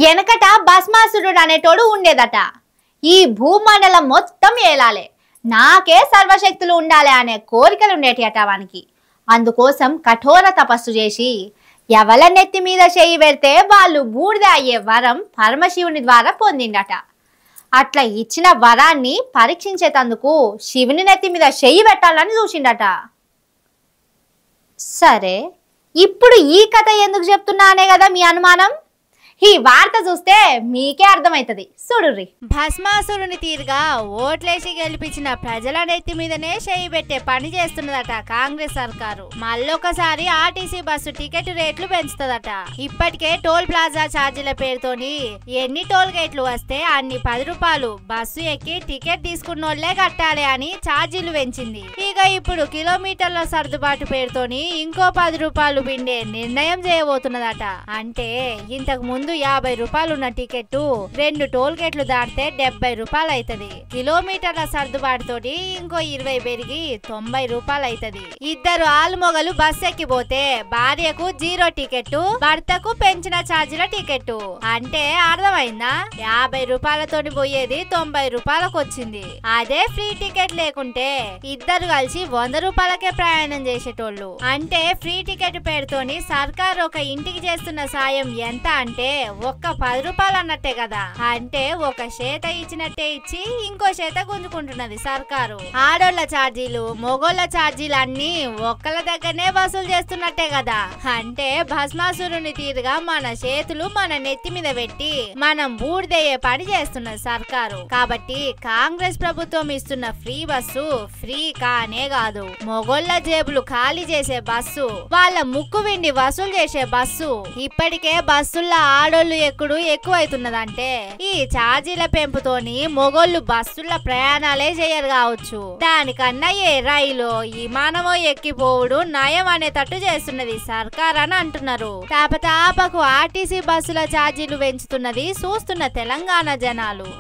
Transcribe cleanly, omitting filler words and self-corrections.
వెనకట భస్మాసురుడు అనేటోడు ఉండేదట. ఈ భూమండలం మొత్తం ఏలాలే, నాకే సర్వశక్తులు ఉండాలి అనే కోరికలు ఉండేటియట వానికి. అందుకోసం కఠోర తపస్సు చేసి ఎవల నెత్తి మీద చేయి పెడితే వాళ్ళు బూడిద అయ్యే వరం పరమశివుని ద్వారా పొందిండట. అట్లా ఇచ్చిన వరాన్ని పరీక్షించేటందుకు శివుని నెత్తి మీద చెయ్యి పెట్టాలని చూసిండట. సరే, ఇప్పుడు ఈ కథ ఎందుకు చెప్తున్నానే కదా మీ అనుమానం. ఈ వార్త చూస్తే మీకే అర్థమైతది, చూడుర్రి. భస్మాసురుని తీరుగా ఓట్లేసి గెలిపించిన ప్రజల నెత్తి మీదనే చేయి పెట్టే పని చేస్తున్నదట కాంగ్రెస్ సర్కారు. మళ్ళొకసారి ఆర్టీసీ బస్సు టికెట్ రేట్లు పెంచుతుందట. ఇప్పటికే టోల్ ప్లాజా ఛార్జీల పేరుతోని ఎన్ని టోల్ గేట్లు వస్తే అన్ని 10 రూపాయలు బస్సు ఎక్కి టికెట్ తీసుకున్నోళ్లే కట్టాలి అని ఛార్జీలు పెంచింది. ఇక ఇప్పుడు కిలోమీటర్ల సర్దుబాటు పేరుతోని ఇంకో 10 రూపాయలు పిండే నిర్ణయం చేయబోతున్నదట. అంటే ఇంతకు ముందు 50 రూపాయలు ఉన్న టికెట్ 2 టోల్ గేట్లు దాటితే 70 రూపాయలు అవుతుంది. కిలోమీటర్ల సర్దుబాటుతోటి ఇంకో 20 పెరిగి 90 రూపాయలు అవుతుంది. ఇద్దరు ఆలుమొగలు బస్ ఎక్కిపోతే భార్యకు 0 టికెట్, భర్తకు పెంచిన ఛార్జీల టికెట్. అంటే అర్థమైందా? 50 రూపాయలతోని పోయేది 90 రూపాయలకు వచ్చింది. అదే ఫ్రీ టికెట్ లేకుంటే ఇద్దరు కలిసి 100 రూపాయలకే ప్రయాణం చేసేటోళ్ళు. అంటే ఫ్రీ టికెట్ పేరుతోని సర్కార్ ఒక ఇంటికి చేస్తున్న సాయం ఎంత అంటే ఒక్క 10 రూపాయలు అన్నట్టే కదా. అంటే ఒక చేత ఇచ్చినట్టే ఇచ్చి ఇంకో చేత గుంజుకుంటున్నది సర్కారు. ఆడోళ్ల ఛార్జీలు మొగోళ్ల ఛార్జీలు అన్ని ఒక్కల దగ్గరనే వసూలు చేస్తున్నట్టే కదా. అంటే భస్మాసురుని తీరుగా మన చేతులు మన నెత్తి మీద పెట్టి మనం బూడిదయ్యే పని చేస్తున్నది సర్కారు. కాబట్టి కాంగ్రెస్ ప్రభుత్వం ఇస్తున్న ఫ్రీ బస్సు ఫ్రీ కానే కాదు, మొగోళ్ల జేబులు ఖాళీ చేసే బస్సు, వాళ్ళ ముక్కు విండి వసూలు చేసే బస్సు. ఇప్పటికే బస్సుల్లో ఆడోళ్లు ఎక్కుడు ఎక్కువైతున్నదంటే ఈ ఛార్జీల పెంపుతోని మొగోళ్ళు బస్సుల ప్రయాణాలే చేయరు కావచ్చు. దానికన్నా ఏ రైలు విమానమో ఎక్కిపోవుడు నయం అనేటట్టు చేస్తున్నది సర్కార్ అని అంటున్నారు. తాపకు ఆర్టీసీ బస్సుల ఛార్జీలు పెంచుతున్నది చూస్తున్న తెలంగాణ జనాలు.